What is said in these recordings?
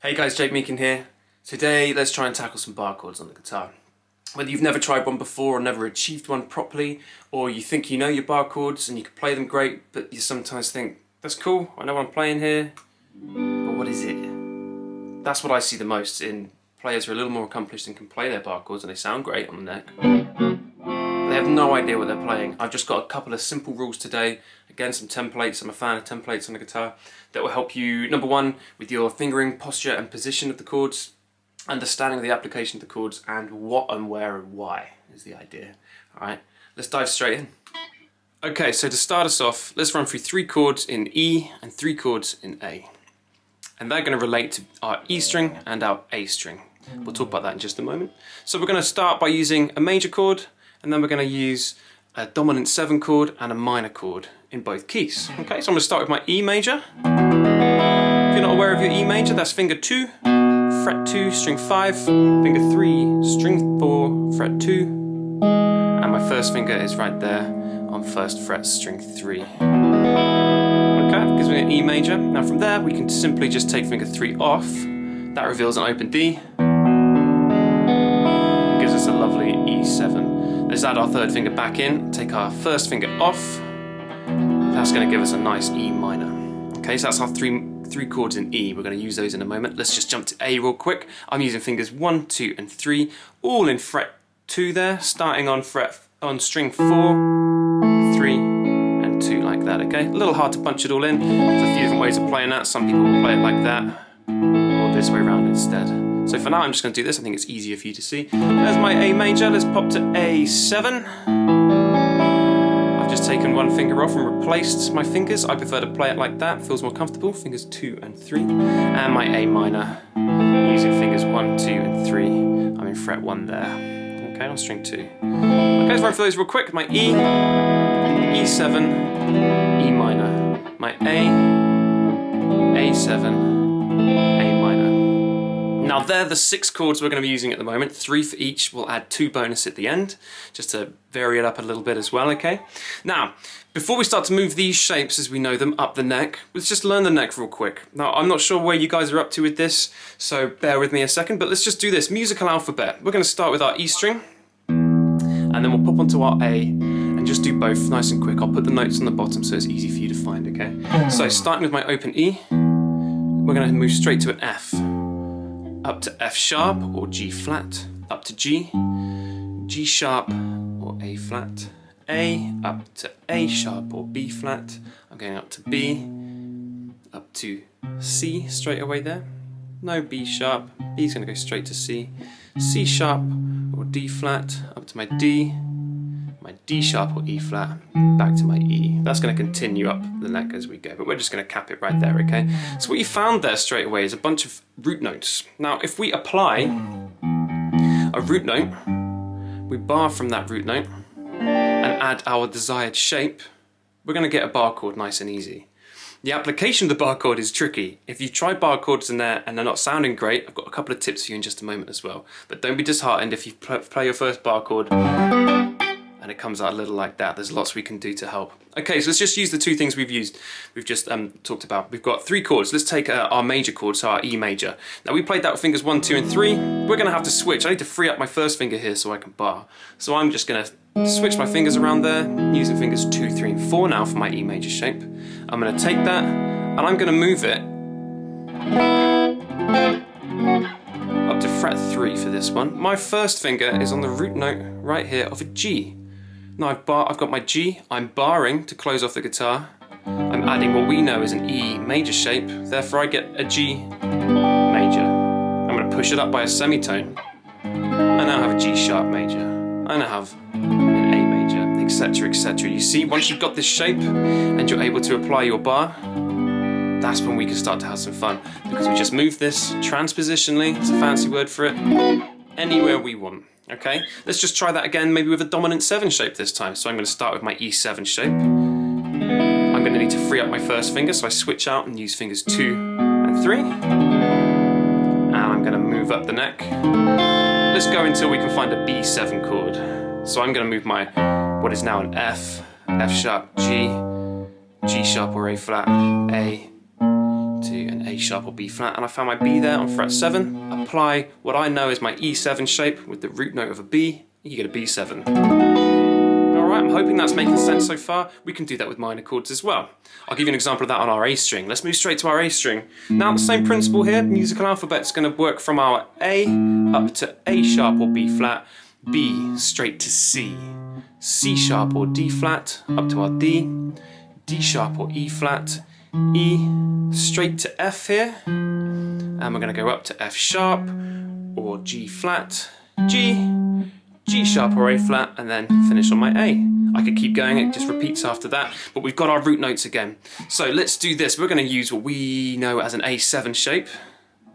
Hey guys, Jake Meakin here. Today let's try and tackle some bar chords on the guitar. Whether you've never tried one before or never achieved one properly, or you think you know your bar chords and you can play them great, but you sometimes think, that's cool, I know what I'm playing here, but what is it? That's what I see the most in players who are a little more accomplished and can play their bar chords and they sound great on the neck. They have no idea what they're playing. I've just got a couple of simple rules today. Again, some templates. I'm a fan of templates on the guitar that will help you, number one, with your fingering, posture and position of the chords, understanding the application of the chords, and what and where and why is the idea. Alright, let's dive straight in. Okay, so to start us off, let's run through 3 chords in E and 3 chords in A. And they're going to relate to our E string and our A string. We'll talk about that in just a moment. So we're going to start by using a major chord, and then we're going to use a dominant 7 chord and a minor chord in both keys. Okay, so I'm going to start with my E major. If you're not aware of your E major, that's finger 2, fret 2, string 5, finger 3, string 4, fret 2, and my first finger is right there on 1st fret, string 3. Okay, gives me an E major. Now from there, we can simply just take finger 3 off. That reveals an open D. It gives us a lovely E7. Let's add our 3rd finger back in, take our 1st finger off. That's going to give us a nice E minor. Okay, so that's our three chords in E. We're going to use those in a moment. Let's just jump to A real quick. I'm using fingers 1, 2 and 3, all in fret 2 there, starting on string 4, 3 and 2 like that, okay? A little hard to punch it all in. There's a few different ways of playing that. Some people will play it like that, or this way around instead. So for now I'm just going to do this. I think it's easier for you to see. There's my A major. Let's pop to A7. I've just taken 1 finger off and replaced my fingers. I prefer to play it like that. Feels more comfortable. Fingers 2 and 3. And my A minor, using fingers 1, 2 and 3. I'm in fret 1 there. Okay, on string 2. Okay, let's run through those real quick. My E, E7, E minor. My A, A7, A minor. Now they're the 6 chords we're going to be using at the moment, 3 for each. We'll add 2 bonus at the end, just to vary it up a little bit as well, okay? Now, before we start to move these shapes as we know them up the neck, let's just learn the neck real quick. Now, I'm not sure where you guys are up to with this, so bear with me a second, but let's just do this. Musical alphabet. We're going to start with our E string, and then we'll pop onto our A, and just do both nice and quick. I'll put the notes on the bottom so it's easy for you to find, okay? So, starting with my open E, we're going to move straight to an F. Up to F sharp or G flat, up to G, G sharp or A flat, A, up to A sharp or B flat, I'm going up to B, up to C straight away there, no B sharp, B's going to go straight to C, C sharp or D flat, up to my D sharp or E flat, back to my E. That's going to continue up the neck as we go, but we're just going to cap it right there, okay? So what you found there straight away is a bunch of root notes. Now, if we apply a root note, we bar from that root note, and add our desired shape, we're going to get a bar chord nice and easy. The application of the bar chord is tricky. If you try bar chords in there and they're not sounding great, I've got a couple of tips for you in just a moment as well. But don't be disheartened if you play your first bar chord and it comes out a little like that. There's lots we can do to help. Okay, so let's just use the 2 things we've just talked about. We've got 3 chords. Let's take our major chord, so our E major. Now we played that with fingers 1, 2 and 3. We're gonna have to switch. I need to free up my first finger here so I can bar. So I'm just gonna switch my fingers around there, using fingers 2, 3 and 4 now for my E major shape. I'm gonna take that and I'm gonna move it up to fret 3 for this one. My first finger is on the root note right here of a G. Now I've got my G, I'm barring to close off the guitar. I'm adding what we know is an E major shape, therefore I get a G major. I'm going to push it up by a semitone. I now have a G sharp major. I now have an A major, etc, etc. You see, once you've got this shape and you're able to apply your bar, that's when we can start to have some fun, because we just move this transpositionally, it's a fancy word for it, anywhere we want. Okay, let's just try that again, maybe with a dominant 7 shape this time. So I'm going to start with my E7 shape. I'm going to need to free up my first finger, so I switch out and use fingers 2 and 3. And I'm going to move up the neck. Let's go until we can find a B7 chord. So I'm going to move my, what is now an F, F sharp, G, G sharp or A flat, A, to an A sharp or B flat, and I found my B there on fret 7. Apply what I know is my E7 shape with the root note of a B, you get a B7. Alright, I'm hoping that's making sense so far. We can do that with minor chords as well. I'll give you an example of that on our A string. Let's move straight to our A string. Now the same principle here, musical alphabet's going to work from our A up to A sharp or B flat, B straight to C, C sharp or D flat up to our D, D sharp or E flat, E straight to F here, and we're going to go up to F sharp or G flat, G, G sharp or A flat, and then finish on my A. I could keep going, it just repeats after that, but we've got our root notes again. So let's do this. We're going to use what we know as an A7 shape.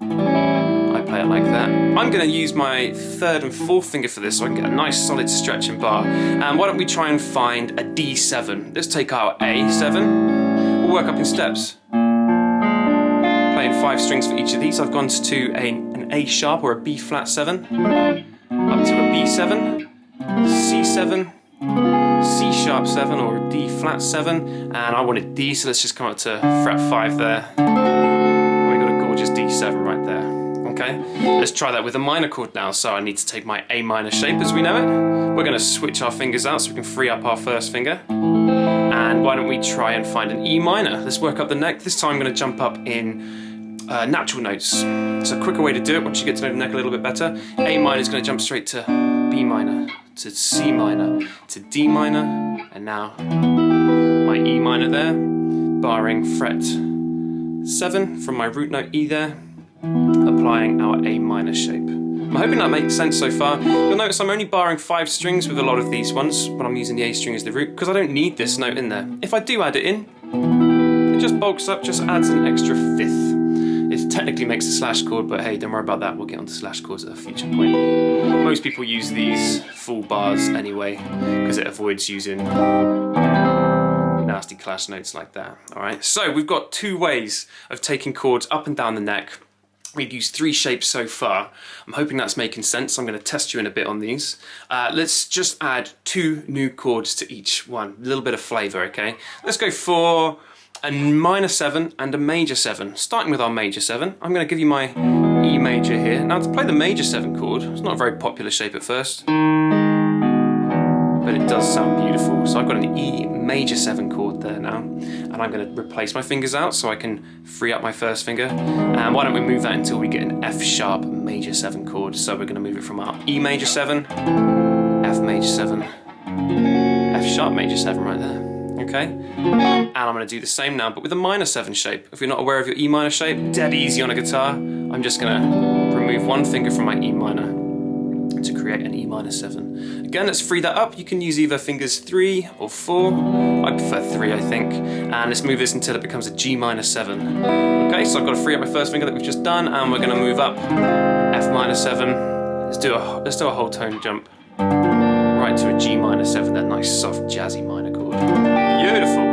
I play it like that. I'm going to use my third and fourth finger for this so I can get a nice solid stretching bar. And why don't we try and find a D7? Let's take our A7. We'll work up in steps. Playing 5 strings for each of these. I've gone to an A sharp or a B flat 7, up to a B7, C7, C sharp 7 or a D flat 7, and I wanted D, so let's just come up to fret 5 there. And we got a gorgeous D7 right there. Okay, let's try that with a minor chord now. So I need to take my A minor shape as we know it. We're going to switch our fingers out so we can free up our first finger. And why don't we try and find an E minor? Let's work up the neck. This time I'm going to jump up in natural notes. It's a quicker way to do it once you get to know the neck a little bit better. A minor is going to jump straight to B minor, to C minor, to D minor, and now my E minor there, barring fret 7 from my root note E there, applying our A minor shape. I'm hoping that makes sense so far. You'll notice I'm only barring 5 strings with a lot of these ones when I'm using the A string as the root, because I don't need this note in there. If I do add it in, it just bulks up, just adds an extra 5th. It technically makes a slash chord, but hey, don't worry about that, we'll get onto slash chords at a future point. Most people use these full bars anyway, because it avoids using nasty clash notes like that. Alright, so we've got 2 ways of taking chords up and down the neck. We've used 3 shapes so far. I'm hoping that's making sense. I'm going to test you in a bit on these. Let's just add 2 new chords to each one. A little bit of flavour, okay? Let's go for a minor 7 and a major 7. Starting with our major 7, I'm going to give you my E major here. Now to play the major 7 chord, it's not a very popular shape at first, but it does sound beautiful. So I've got an E major 7 chord there now, and I'm going to replace my fingers out so I can free up my first finger. And why don't we move that until we get an F sharp major 7 chord. So we're going to move it from our E major 7, F major 7, F sharp major 7 right there. Okay, and I'm going to do the same now, but with a minor 7 shape. If you're not aware of your E minor shape, dead easy on a guitar. I'm just going to remove one finger from my E minor to create an E minor 7. Again, let's free that up. You can use either fingers 3 or 4. I prefer 3, I think. And let's move this until it becomes a G minor 7. Okay, so I've got to free up my first finger that we've just done, and we're going to move up F minor 7. Let's do a whole tone jump right to a G minor 7. That nice soft jazzy minor chord. Beautiful.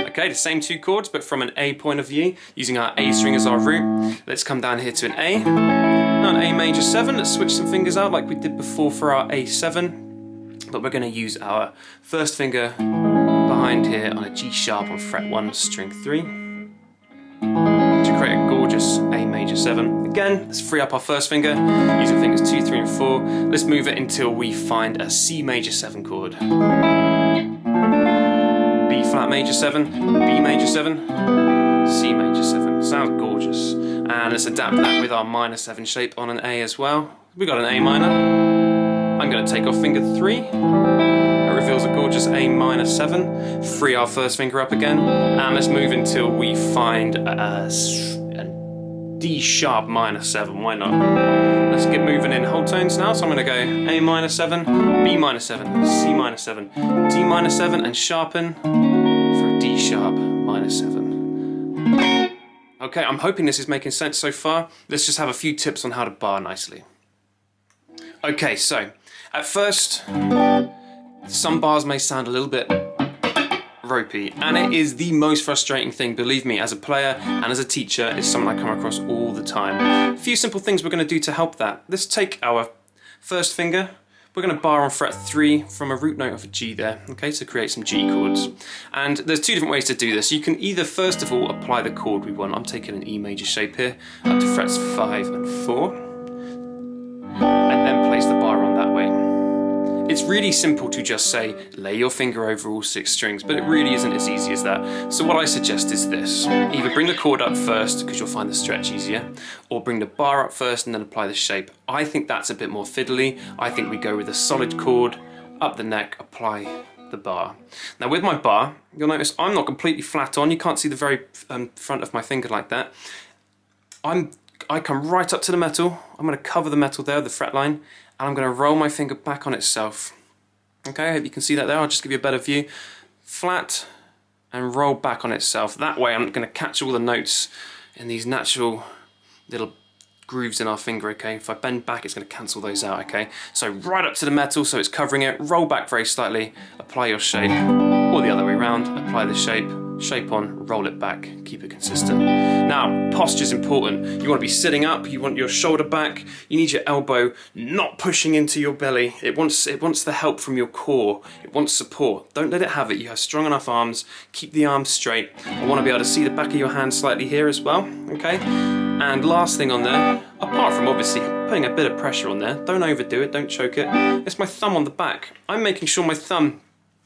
Okay, the same 2 chords, but from an A point of view, using our A string as our root. Let's come down here to an A. Now an A major 7. Let's switch some fingers out like we did before for our A7. But we're going to use our first finger behind here on a G sharp on fret 1, string 3, to create a gorgeous A major 7. Again, let's free up our first finger using fingers 2, 3, and 4. Let's move it until we find a C major 7 chord. B flat major 7, B major 7, C major 7. Sounds gorgeous. And let's adapt that with our minor 7 shape on an A as well. We've got an A minor. I'm going to take off finger 3. It reveals a gorgeous A minor 7. Free our first finger up again. And let's move until we find a D sharp minor 7. Why not? Let's get moving in whole tones now. So I'm going to go A minor 7, B minor 7, C minor 7, D minor 7, and sharpen for a D sharp minor 7. Okay, I'm hoping this is making sense so far. Let's just have a few tips on how to bar nicely. Okay, so at first, some bars may sound a little bit ropey, and it is the most frustrating thing, believe me, as a player and as a teacher. It's something I come across all the time. A few simple things we're going to do to help that. Let's take our first finger, we're going to bar on fret 3 from a root note of a G there, okay, to create some G chords. And there's two different ways to do this. You can either first of all apply the chord we want. I'm taking an E major shape here, up to frets 5 and 4, and then place the bar on that way. It's really simple to just say, lay your finger over all 6 strings, but it really isn't as easy as that. So what I suggest is this. Either bring the chord up first, because you'll find the stretch easier, or bring the bar up first and then apply the shape. I think that's a bit more fiddly. I think we go with a solid chord, up the neck, apply the bar. Now with my bar, you'll notice I'm not completely flat on. You can't see the very front of my finger like that. I come right up to the metal. I'm going to cover the metal there, the fret line, and I'm going to roll my finger back on itself. Okay, I hope you can see that there. I'll just give you a better view. Flat and roll back on itself. That way I'm going to catch all the notes in these natural little grooves in our finger, okay? If I bend back, it's going to cancel those out, okay? So right up to the metal, so it's covering it. Roll back very slightly, apply your shape, or the other way around, apply the shape on, roll it back, keep it consistent. Now, posture's important. You want to be sitting up, you want your shoulder back, you need your elbow not pushing into your belly. It wants the help from your core, it wants support. Don't let it have it. You have strong enough arms, keep the arms straight. I want to be able to see the back of your hand slightly here as well, okay? And last thing on there, apart from obviously putting a bit of pressure on there, don't overdo it, don't choke it, it's my thumb on the back. I'm making sure my thumb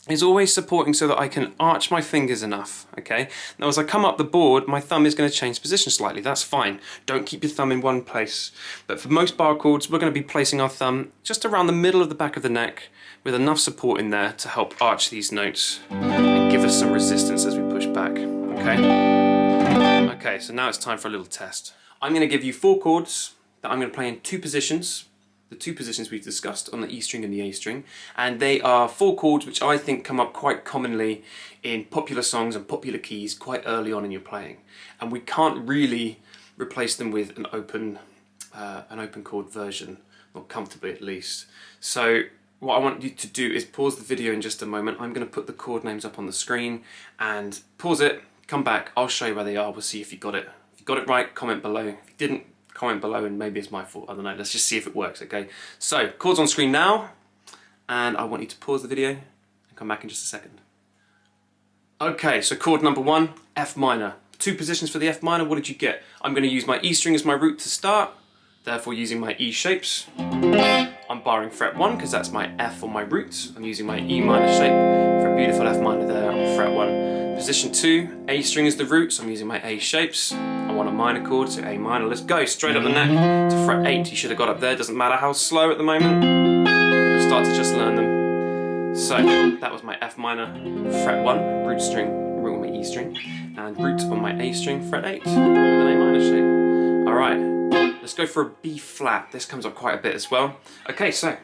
is always supporting so that I can arch my fingers enough, okay? Now as I come up the board, my thumb is going to change position slightly, that's fine. Don't keep your thumb in one place. But for most bar chords, we're going to be placing our thumb just around the middle of the back of the neck with enough support in there to help arch these notes and give us some resistance as we push back, okay? Okay, so now it's time for a little test. I'm going to give you 4 chords that I'm going to play in 2 positions. The 2 positions we've discussed on the E string and the A string, and they are 4 chords which I think come up quite commonly in popular songs and popular keys quite early on in your playing, and we can't really replace them with an open chord version, not comfortably at least. So what I want you to do is pause the video in just a moment. I'm going to put the chord names up on the screen and pause it, come back, I'll show you where they are, we'll see if you got it. If you got it right, comment below. If you didn't, comment below and maybe it's my fault, I don't know. Let's just see if it works, okay? So, chords on screen now, and I want you to pause the video and come back in just a second. Okay, so chord number 1, F minor. 2 positions for the F minor, what did you get? I'm going to use my E string as my root to start, therefore using my E shapes. I'm barring fret 1 because that's my F on my root. I'm using my E minor shape for a beautiful F minor there on fret 1. Position 2, A string is the root, so I'm using my A shapes. I want a minor chord, so A minor. Let's go straight up the neck to fret 8. You should have got up there, doesn't matter how slow at the moment. We'll start to just learn them. So that was my F minor, fret 1, root string, root on my E string, and root on my A string, fret 8, with an A minor shape. Alright, let's go for a B flat. This comes up quite a bit as well. Okay, so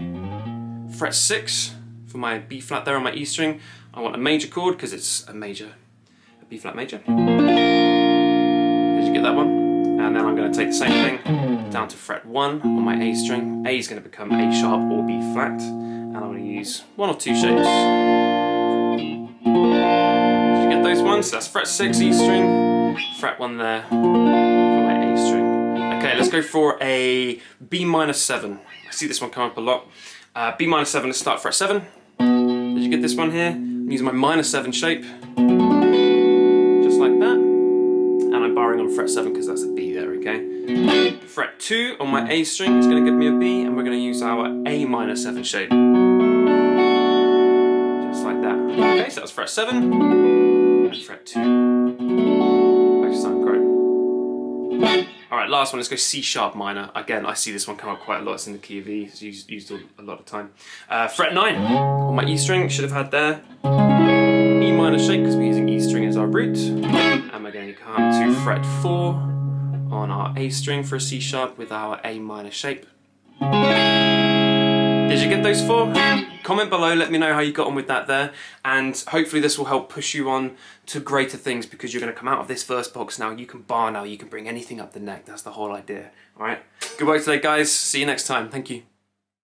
fret 6 for my B flat there on my E string. I want a major chord because it's a B flat major. Did you get that one? And then I'm going to take the same thing down to fret 1 on my A string. A is going to become A sharp or B flat, and I'm going to use 1 or 2 shapes. Did you get those ones? So that's fret 6 E string, fret 1 there for my A string. Okay, let's go for a B minor 7. I see this one come up a lot. B minor 7, let's start fret 7. Did you get this one here? I'm using my minor 7 shape, just like that. And I'm barring on fret 7 because that's a B there, okay? Fret 2 on my A string is going to give me a B, and we're going to use our A minor 7 shape. Just like that. Okay, so that's fret 7 and fret 2. Both sound great. Alright, last one, let's go C sharp minor. Again, I see this one come up quite a lot. It's in the key of E, it's used a lot of time. Fret 9 on my E string, should have had there. E minor shape, because we're using E string as our root. And we're going to come to fret 4 on our A string for a C sharp with our A minor shape. Did you get those 4? Comment below, let me know how you got on with that there, and hopefully this will help push you on to greater things, because you're going to come out of this first box now, you can bar now, you can bring anything up the neck, that's the whole idea. Alright, good work today guys, see you next time, thank you.